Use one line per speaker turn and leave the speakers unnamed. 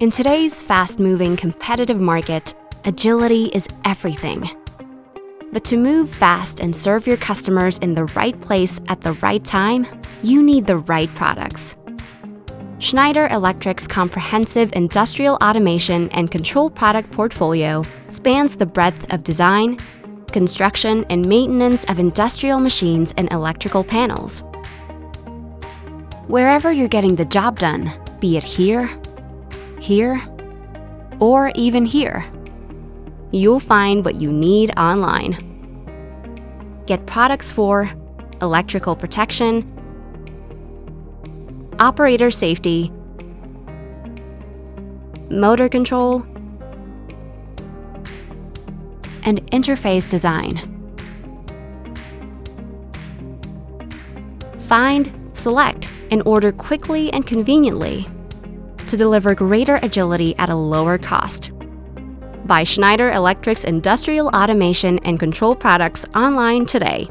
In today's fast-moving, competitive market, agility is everything. But to move fast and serve your customers in the right place at the right time, you need the right products. Schneider Electric's comprehensive industrial automation and control product portfolio spans the breadth of design, construction, and maintenance of industrial machines and electrical panels. Wherever you're getting the job done, be it here, or even here, you'll find what you need online. Get products for electrical protection, operator safety, motor control, and interface design. Find, select, and order quickly and conveniently to deliver greater agility at a lower cost. Buy Schneider Electric's industrial automation and control products online today.